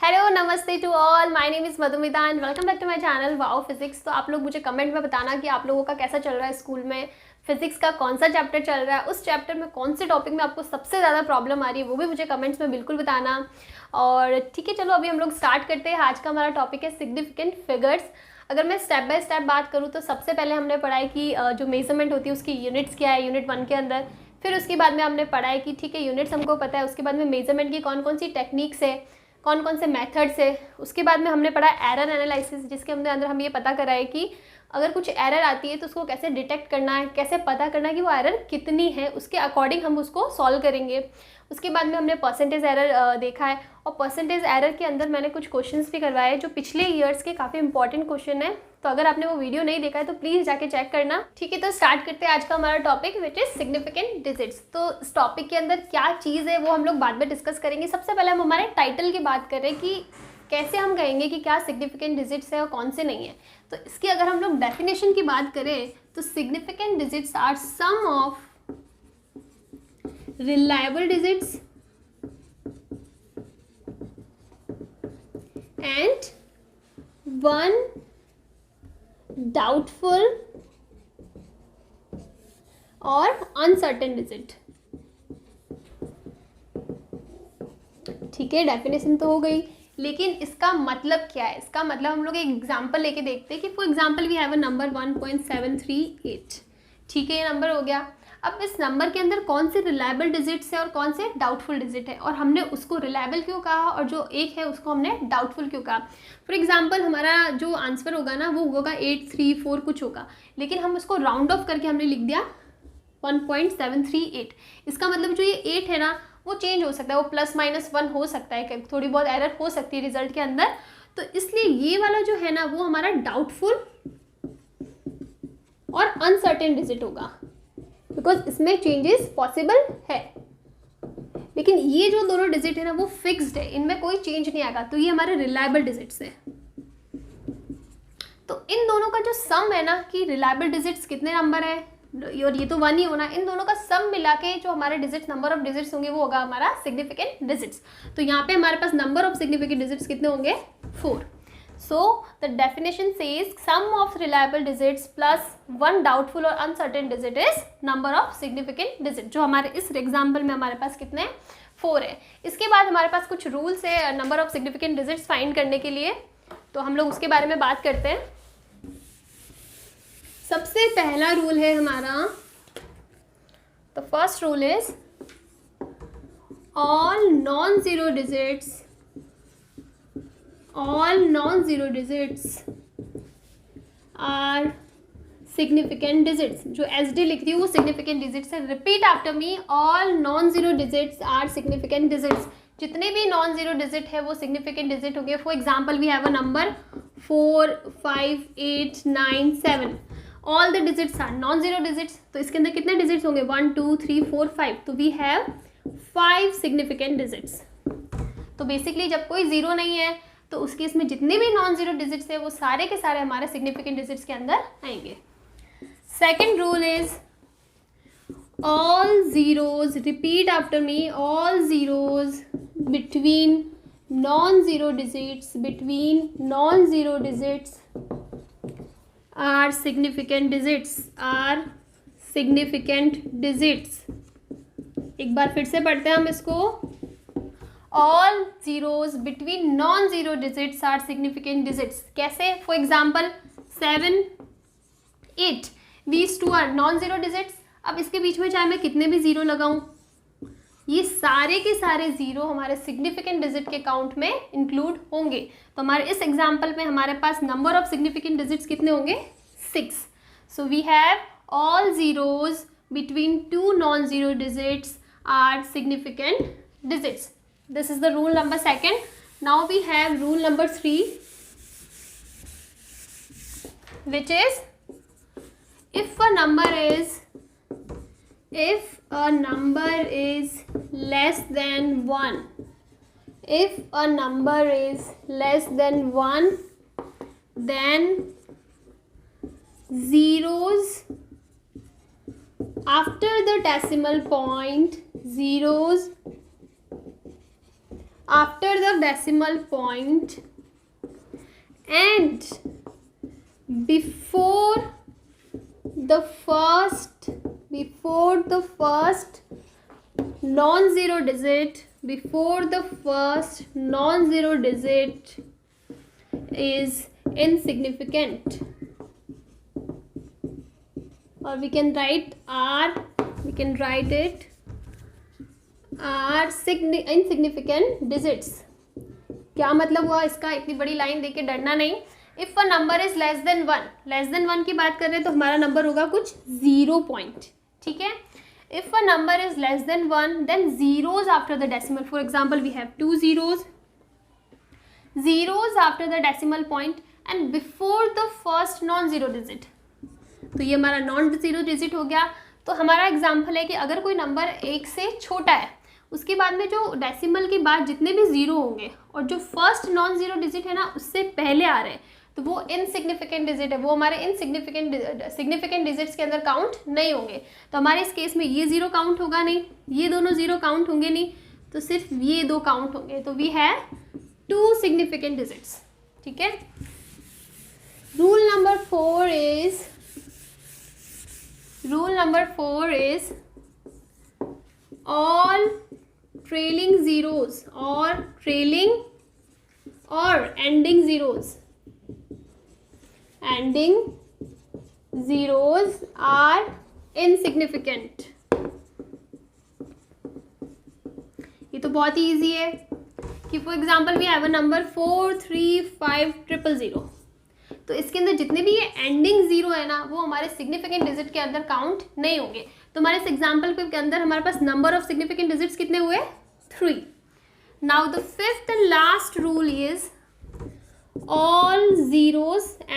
Hello नमस्ते to all, my name is Madhumita and welcome back to my channel wow physics. तो आप लोग मुझे कमेंट में बताना कि आप लोगों का कैसा चल रहा है स्कूल में, फिजिक्स का कौन सा चैप्टर चल रहा है, उस चैप्टर में कौन से टॉपिक में आपको सबसे ज़्यादा प्रॉब्लम आ रही है, वो भी मुझे कमेंट्स में बिल्कुल बताना। और ठीक है, चलो अभी हम लोग स्टार्ट करते हैं। आज का हमारा टॉपिक है सिग्निफिकेंट फिगर्स। अगर मैं स्टेप बाय स्टेप बात करूँ तो सबसे पहले हमने पढ़ा है कि जो मेजरमेंट होती है उसकी यूनिट्स क्या है यूनिट 1 के अंदर। फिर उसके बाद में हमने पढ़ा है कि ठीक है यूनिट्स हमको पता है, उसके बाद में मेजरमेंट की कौन कौन सी टेक्निक्स है, कौन कौन से मेथड्स है। उसके बाद में हमने पढ़ा एरर एनालिसिस, जिसके अंदर हम ये पता करा है कि अगर कुछ एरर आती है तो उसको कैसे डिटेक्ट करना है, कैसे पता करना है कि वो एरर कितनी है, उसके अकॉर्डिंग हम उसको सॉल्व करेंगे। उसके बाद में हमने परसेंटेज एरर देखा है, और परसेंटेज एरर के अंदर मैंने कुछ क्वेश्चंस भी करवाए जो पिछले ईयर्स के काफ़ी इंपॉर्टेंट क्वेश्चन है। तो अगर आपने वो वीडियो नहीं देखा है तो प्लीज़ जाके चेक करना। ठीक है, तो स्टार्ट करते हैं आज का हमारा topic which is significant digits. तो इस टॉपिक के अंदर क्या चीज़ है वो हम लोग बाद में डिस्कस करेंगे। सबसे पहले हम हमारे टाइटल की बात करें कि कैसे हम कहेंगे कि क्या सिग्निफिकेंट डिजिट्स है और कौन से नहीं है। तो इसकी अगर हम लोग डेफिनेशन की बात करें तो significant digits are sum of reliable digits and one doubtful और uncertain digit। ठीक है, डेफिनेशन तो हो गई, लेकिन इसका मतलब क्या है? इसका मतलब हम लोग एक एग्जांपल लेके देखते हैं कि for example we have a number 1.738। ठीक है, ये नंबर हो गया। अब इस नंबर के अंदर कौन से रिलायबल डिजिट्स है और कौन से डाउटफुल डिजिट है, और हमने उसको रिलायबल क्यों कहा और जो एक है उसको हमने डाउटफुल क्यों कहा। फॉर एग्जांपल हमारा जो आंसर होगा ना वो होगा 834 कुछ होगा, लेकिन हम उसको राउंड ऑफ करके हमने लिख दिया 1.738। इसका मतलब जो ये 8 है ना वो चेंज हो सकता है, वो +-1 हो सकता है, थोड़ी बहुत एरर हो सकती है रिजल्ट के अंदर। तो इसलिए ये वाला जो है ना वो हमारा डाउटफुल और अनसर्टेन डिजिट होगा, बिकॉज इसमें चेंजेस पॉसिबल है। लेकिन ये जो दोनों डिजिट है ना वो फिक्स्ड है, इनमें कोई चेंज नहीं आएगा, तो ये हमारे रिलायबल डिजिट्स है। तो इन दोनों का जो सम है ना कि रिलायबल डिजिट्स कितने नंबर है और ये तो 1 ही होना, इन दोनों का सम मिला के जो हमारे डिजिट्स नंबर ऑफ डिजिट्स होंगे वो होगा हमारा सिग्निफिकेंट डिजिट्स। तो यहाँ पे हमारे पास नंबर ऑफ सिग्निफिकेंट डिजिट्स कितने होंगे? 4। So the definition says sum of reliable digits plus one doubtful or uncertain digit is number of significant digit। जो हमारे इस एग्जाम्पल में हमारे पास कितने 4 है। इसके बाद हमारे पास कुछ रूल्स है number of significant digits find करने के लिए, तो हम लोग उसके बारे में बात करते हैं। सबसे पहला रूल है हमारा, the first rule is all non-zero digits are significant digits। जो SD लिख रही हूँ वो significant digits है। Repeat after me, all non-zero digits are significant digits। जितने भी नॉन जीरो डिजिट है वो सिग्निफिकेंट डिजिट होंगे। For example we have a number 4, 5, 8, 9, 7। All the digits are non zero digits. तो इसके अंदर कितने डिजिट्स होंगे? 1, 2, 3, 4, 5। तो वी हैव 5 सिग्निफिकेंट डिजिट्स। तो बेसिकली जब कोई जीरो नहीं है तो उसके इसमें जितने भी नॉन जीरो डिजिट्स है वो सारे के सारे हमारे सिग्निफिकेंट डिजिट्स के अंदर आएंगे। Second rule is all zeros, repeat after me, all zeros between non-zero digits are significant digits। एक बार फिर से पढ़ते हैं हम इसको। all zeros between non-zero digits are significant digits। कैसे? For example 7, 8, these two are non-zero digits। अब इसके बीच में चाहे मैं कितने भी जीरो लगाऊं, ये सारे के सारे जीरो हमारे सिग्निफिकेंट डिजिट के काउंट में इंक्लूड होंगे। तो हमारे इस एग्जाम्पल में हमारे पास नंबर ऑफ सिग्निफिकेंट डिजिट्स कितने होंगे? 6। So we have all zeros between 2 non zero digits are significant digits. This is the rule number 2। Now we have rule number 3 which is if a number is less than 1, then zeros after the decimal point, zeros after the decimal point and before the first non-zero digit, before the first non-zero digit is insignificant, or we can write it are insignificant digits. क्या मतलब हुआ इसका, इतनी बड़ी line देके डरना नहीं. If a number is less then one की बात कर रहे हैं तो हमारा नंबर होगा कुछ 0 पॉइंट. ठीक है. If a number is less than 1 then zeros after the decimal. For example, we have 2 zeros after the decimal point and before the first non-zero digit. तो ये हमारा नॉन जीरो डिजिट हो गया. तो हमारा एग्जाम्पल है कि अगर कोई नंबर 1 से छोटा है, उसके बाद में जो डेसिमल के बाद जितने भी जीरो होंगे और जो फर्स्ट नॉन जीरो डिजिट है ना उससे पहले आ रहे हैं, तो वो इनसिग्निफिकेंट डिजिट है, वो हमारे सिग्निफिकेंट डिजिट्स के अंदर काउंट नहीं होंगे. तो हमारे इस केस में ये जीरो काउंट होगा नहीं, ये दोनों जीरो काउंट होंगे नहीं, तो सिर्फ ये दो काउंट होंगे. तो वी हैव 2 सिग्निफिकेंट डिजिट्स. ठीक है. Rule number 4 is all trailing zeros or ending zeros are insignificant. ये तो बहुत ही ईजी है कि for example we have a number 43500. तो इसके अंदर जितने भी ये एंडिंग जीरो है ना वो हमारे सिग्निफिकेंट डिजिट के अंदर काउंट नहीं होंगे. तो हमारे इस एग्जाम्पल के अंदर हमारे पास नंबर ऑफ सिग्निफिकेंट डिजिट्स कितने हुए, 3. Now the fifth and last rule is all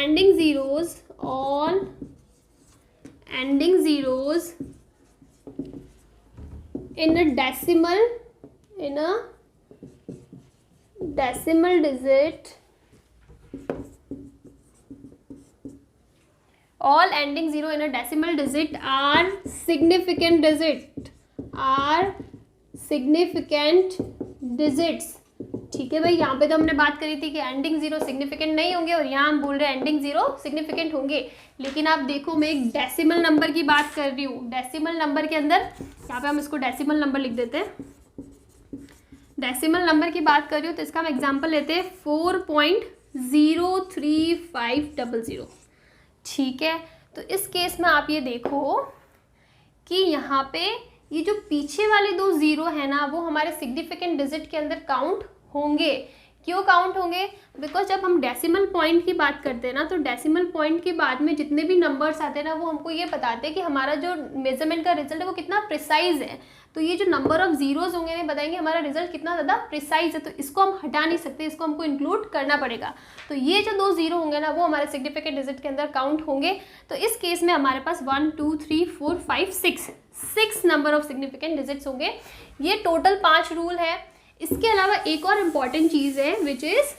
ending zeros in a decimal digit, all ending zero in a decimal digit are significant digits. ठीक है भाई. यहाँ पे तो हमने बात करी थी कि एंडिंग जीरो सिग्निफिकेंट नहीं होंगे और यहाँ हम बोल रहे हैं एंडिंग जीरो सिग्निफिकेंट होंगे. लेकिन आप देखो मैं एक डेसिमल नंबर की बात कर रही हूँ. डेसिमल नंबर के अंदर यहाँ पे हम इसको डेसिमल नंबर लिख देते हैं. डेसिमल नंबर की बात कर रही हूँ तो इसका हम एग्जाम्पल लेते हैं 4.03500. ठीक है. तो इस केस में आप ये देखो कि यहाँ पे ये जो पीछे वाले 2 जीरो है ना वो हमारे सिग्निफिकेंट डिजिट के अंदर काउंट होंगे. क्यों काउंट होंगे? बिकॉज जब हम डेसिमल पॉइंट की बात करते हैं ना तो डेसिमल पॉइंट के बाद में जितने भी नंबर्स आते हैं ना वो हमको ये बताते हैं कि हमारा जो मेजरमेंट का रिजल्ट है वो कितना प्रिसाइज है. तो ये जो नंबर ऑफ जीरोज होंगे ये बताएंगे हमारा रिजल्ट कितना ज़्यादा प्रिसाइज है. तो इसको हम हटा नहीं सकते, इसको हमको इंक्लूड करना पड़ेगा. तो ये जो 2 जीरो होंगे ना वो हमारे सिग्निफिकेंट डिजिट के अंदर काउंट होंगे. तो इस केस में हमारे पास 1 2 3 4 5 6 नंबर ऑफ सिग्निफिकेंट डिजिट्स होंगे. ये टोटल 5 रूल है. इसके अलावा एक और इम्पॉर्टेंट चीज़ है विच इज़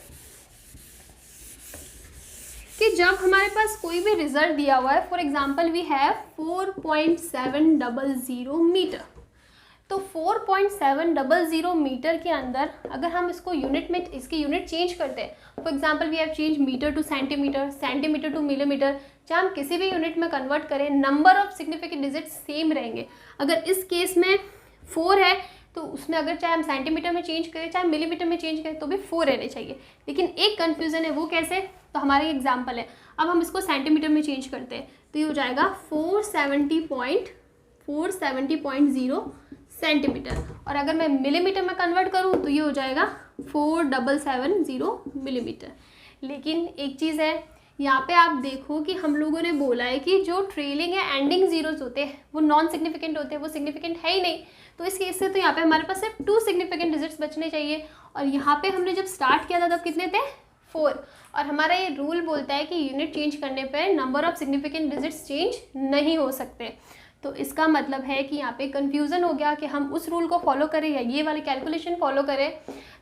कि जब हमारे पास कोई भी रिजल्ट दिया हुआ है, for example we have 4.700 metre. तो 4.700 मीटर के अंदर अगर हम इसको यूनिट में इसकी यूनिट चेंज करते हैं, for example we have change metre to centimetre, centimetre to millimetre, चाहे हम किसी भी यूनिट में कन्वर्ट करें number of significant digit same रहेंगे. अगर इस केस में 4 है तो उसमें अगर चाहे हम सेंटीमीटर में चेंज करें चाहे मिलीमीटर में चेंज करें तो भी 4 रहने चाहिए. लेकिन एक कन्फ्यूज़न है, वो कैसे? तो हमारा एग्जाम्पल है, अब हम इसको सेंटीमीटर में चेंज करते हैं तो ये हो जाएगा 470.0 सेंटीमीटर. और अगर मैं मिलीमीटर में कन्वर्ट करूँ तो ये हो जाएगा 4770 मिलीमीटर. लेकिन एक चीज़ है, यहाँ पे आप देखो कि हम लोगों ने बोला है कि जो ट्रेलिंग है एंडिंग जीरोज होते हैं वो नॉन सिग्निफिकेंट होते हैं, वो सिग्निफिकेंट है ही नहीं. तो इस केस से तो यहाँ पे हमारे पास सिर्फ 2 सिग्निफिकेंट डिजिट्स बचने चाहिए. और यहाँ पे हमने जब स्टार्ट किया था तब कितने थे? 4. और हमारा ये रूल बोलता है कि यूनिट चेंज करने पर number of significant digits change नहीं हो सकते. तो इसका मतलब है कि यहाँ पे कन्फ्यूज़न हो गया कि हम उस रूल को फॉलो करें या ये वाली कैलकुलेशन फॉलो करें.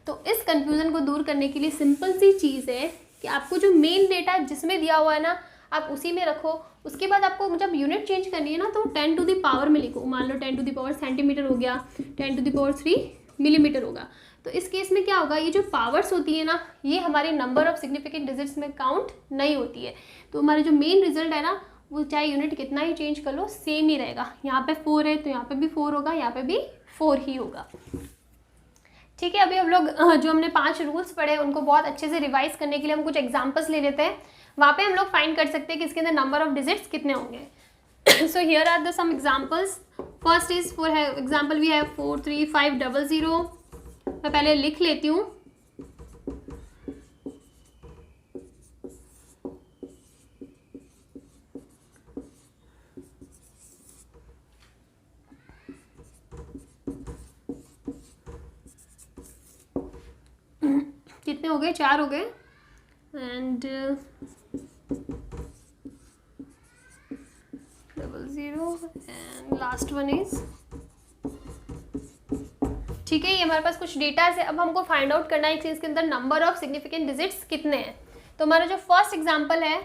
तो इस कन्फ्यूज़न को दूर करने के लिए सिंपल सी चीज़ है कि आपको जो मेन डेटा जिसमें दिया हुआ है ना आप उसी में रखो. उसके बाद आपको जब यूनिट चेंज करनी है ना तो 10 टू द पावर में लिखो. मान लो 10 टू द पावर सेंटीमीटर हो गया, 10 टू द पावर 3 मिलीमीटर होगा. तो इस केस में क्या होगा, ये जो पावर्स होती है ना, ये हमारे नंबर ऑफ सिग्निफिकेंट डिजिट्स में काउंट नहीं होती है। तो हमारा जो मेन रिजल्ट है ना, वो चाहे यूनिट कितना ही चेंज कर लो सेम ही रहेगा। यहाँ पे 4 है तो यहाँ पे भी 4 होगा, यहाँ पे भी 4 ही होगा। ठीक है, अभी हम लोग जो हमने 5 रूल्स पढ़े उनको बहुत अच्छे से रिवाइज करने के लिए हम कुछ एग्जाम्पल्स ले लेते हैं। वहाँ पे हम लोग फाइंड कर सकते हैं कि इसके अंदर नंबर ऑफ डिजिट्स कितने होंगे। So here are the some examples. First is for example we have 43500. मैं पहले लिख लेती हूँ। कितने हो गए, 4 हो गए and 00 and last one is, ठीक है। ये हमारे पास कुछ डेटा है। अब हमको फाइंड आउट करना है कि इसके अंदर नंबर ऑफ सिग्निफिकेंट डिजिट्स कितने हैं। तो हमारा जो फर्स्ट एग्जांपल है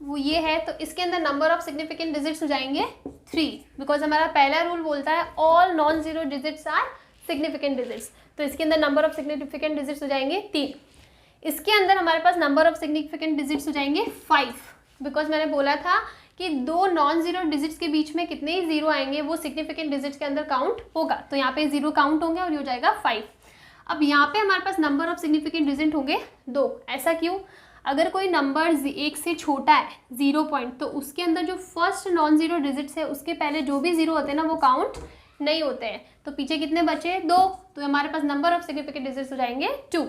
वो ये है, तो इसके अंदर नंबर ऑफ सिग्निफिकेंट डिजिट्स हो जाएंगे 3, बिकॉज हमारा पहला रूल बोलता है all non zero digits are significant digits. तो इसके अंदर नंबर ऑफ सिग्निफिकेंट डिजिट्स हो जाएंगे 3। इसके अंदर हमारे पास नंबर ऑफ सिग्निफिकेंट डिजिट्स हो जाएंगे 5, बिकॉज मैंने बोला था कि 2 नॉन जीरो डिजिट्स के बीच में कितने ही जीरो आएंगे वो सिग्निफिकेंट डिजिट्स के अंदर काउंट होगा। तो यहाँ पे 0 काउंट होंगे और ये हो जाएगा 5। अब यहाँ पे हमारे पास नंबर ऑफ सिग्निफिकेंट डिजिट होंगे 2। ऐसा क्यों? अगर कोई नंबर 1 से छोटा है 0 पॉइंट, तो उसके अंदर जो फर्स्ट नॉन जीरो डिजिट्स है उसके पहले जो भी जीरो होते हैं ना वो काउंट नहीं होते हैं। तो पीछे कितने बचे, 2, तो हमारे पास नंबर ऑफ सिग्निफिकेंट डिजिट्स हो जाएंगे 2।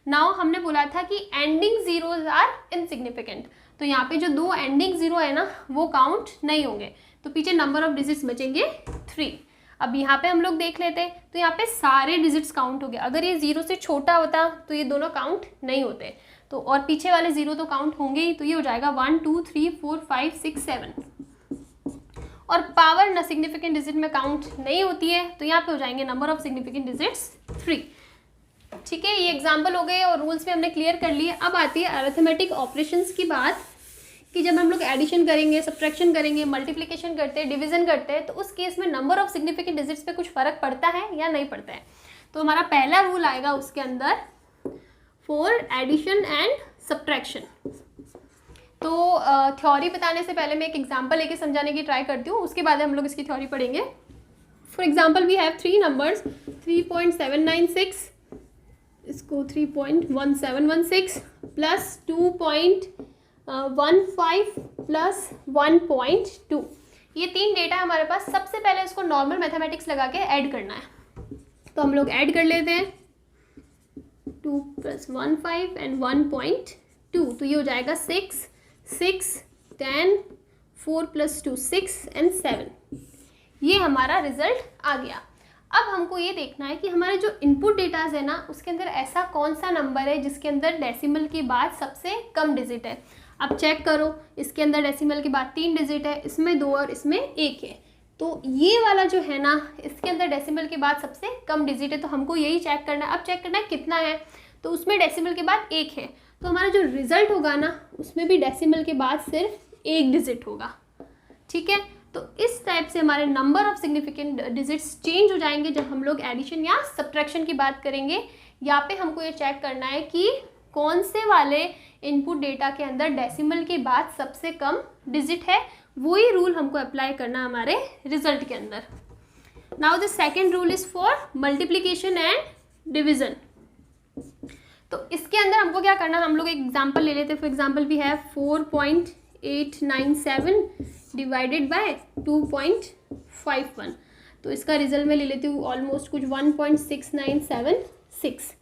नाउ हमने बोला था कि एंडिंग जीरोज आर इनसिग्निफिकेंट, तो यहाँ पे जो 2 एंडिंग जीरो है ना वो काउंट नहीं होंगे, तो पीछे नंबर ऑफ डिजिट्स बचेंगे 3। अब यहाँ पे हम लोग देख लेते हैं, तो यहाँ पे सारे डिजिट्स काउंट हो गए। अगर ये 0 से छोटा होता तो ये दोनों काउंट नहीं होते, तो और पीछे वाले 0 तो काउंट होंगे ही। तो ये हो जाएगा 1 2 3 4 5 6 7, और पावर न सिग्निफिकेंट डिजिट में काउंट नहीं होती है, तो यहाँ पे हो जाएंगे नंबर ऑफ सिग्निफिकेंट डिजिट्स 3। ठीक है, ये एग्जाम्पल हो गए और रूल्स भी हमने क्लियर कर लिए। अब आती है अरिथमेटिक ऑपरेशंस की बात, कि जब हम लोग एडिशन करेंगे, सब्ट्रैक्शन करेंगे, मल्टीप्लिकेशन करते हैं, डिवीजन करते हैं, तो उस केस में नंबर ऑफ सिग्निफिकेंट डिजिट्स पे कुछ फर्क पड़ता है या नहीं पड़ता है। तो हमारा पहला रूल आएगा उसके अंदर फॉर एडिशन एंड सब्ट्रैक्शन। तो थ्योरी बताने से पहले मैं एक एग्जाम्पल लेके समझाने की ट्राई करती हूँ, उसके बाद हम लोग इसकी थ्योरी पढ़ेंगे। For example we have 3 numbers 3.796, इसको 3.1716 प्लस 2.15 प्लस 1.2। ये 3 डेटा हमारे पास। सबसे पहले इसको नॉर्मल मैथमेटिक्स लगा के ऐड करना है, तो हम लोग ऐड कर लेते हैं 2 + 1 5 एंड 1.2, तो ये हो जाएगा 6 6 10 4 + 2 6 एंड 7। ये हमारा रिजल्ट आ गया। अब हमको ये देखना है कि हमारे जो इनपुट डेटाज है ना उसके अंदर ऐसा कौन सा नंबर है जिसके अंदर डेसिमल के बाद सबसे कम डिजिट है। अब चेक करो, इसके अंदर डेसिमल के बाद 3 डिजिट है, इसमें 2 और इसमें 1 है। तो ये वाला जो है ना इसके अंदर डेसिमल के बाद सबसे कम डिजिट है, तो हमको यही चेक करना है। अब चेक करना है कितना है, तो उसमें डेसिमल के बाद 1 है, तो हमारा जो रिजल्ट होगा ना उसमें भी डेसिमल के बाद सिर्फ 1 डिजिट होगा। ठीक है, तो इस टाइप से हमारे number of significant digits change हो जाएंगे जब हम लोग एडिशन या सब्ट्रैक्शन की बात करेंगे। यहाँ पे हमको ये चेक करना है कि कौन से वाले इनपुट डेटा के अंदर डेसिमल के बाद सबसे कम डिजिट है, वही रूल हमको अप्लाई करना हमारे रिजल्ट के अंदर। Now the second rule is for multiplication and division. तो इसके अंदर हमको क्या करना, हम लोग एक एग्जाम्पल ले लेते हैं। For example we have 4.897 divided by 2.51, तो इसका रिजल्ट मैं ले लेती हूँ ऑलमोस्ट कुछ 1.6976।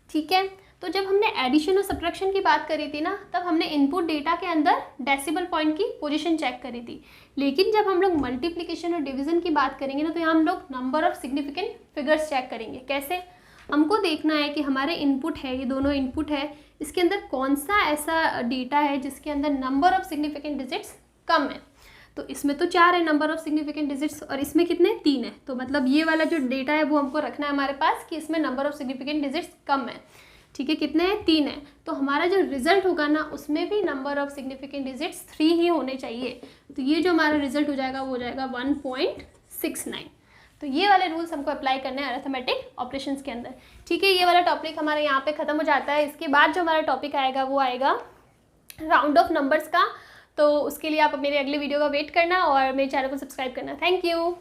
ठीक है, तो जब हमने एडिशन और सब्ट्रैक्शन की बात करी थी ना, तब हमने इनपुट डेटा के अंदर डेसिमल पॉइंट की पोजीशन चेक करी थी। लेकिन जब हम लोग मल्टीप्लिकेशन और डिवीजन की बात करेंगे ना, तो यहाँ हम लोग number of significant figures check करेंगे। कैसे? हमको देखना है कि हमारे इनपुट है, ये दोनों इनपुट है, इसके अंदर कौन सा ऐसा डेटा है जिसके अंदर नंबर ऑफ सिग्निफिकेंट डिजिट्स कम है। तो इसमें तो 4 है नंबर ऑफ सिग्निफिकेंट डिजिट्स, और इसमें कितने 3 है। तो मतलब ये वाला जो डेटा है वो हमको रखना है हमारे पास कि इसमें नंबर ऑफ सिग्निफिकेंट डिजिट्स कम है। ठीक है, कितने हैं? 3 है। तो हमारा जो रिजल्ट होगा ना उसमें भी नंबर ऑफ सिग्निफिकेंट डिजिट्स 3 ही होने चाहिए। तो ये जो हमारा रिजल्ट हो जाएगा वो हो जाएगा 1.69। तो ये वाले रूल्स हमको अप्लाई करने हैं अरिथमेटिक ऑपरेशंस के अंदर। ठीक है, ये वाला टॉपिक हमारा यहाँ पे ख़त्म हो जाता है। इसके बाद जो हमारा टॉपिक आएगा वो आएगा राउंड ऑफ नंबर्स का। तो उसके लिए आप मेरे अगले वीडियो का वेट करना और मेरे चैनल को सब्सक्राइब करना। Thank you.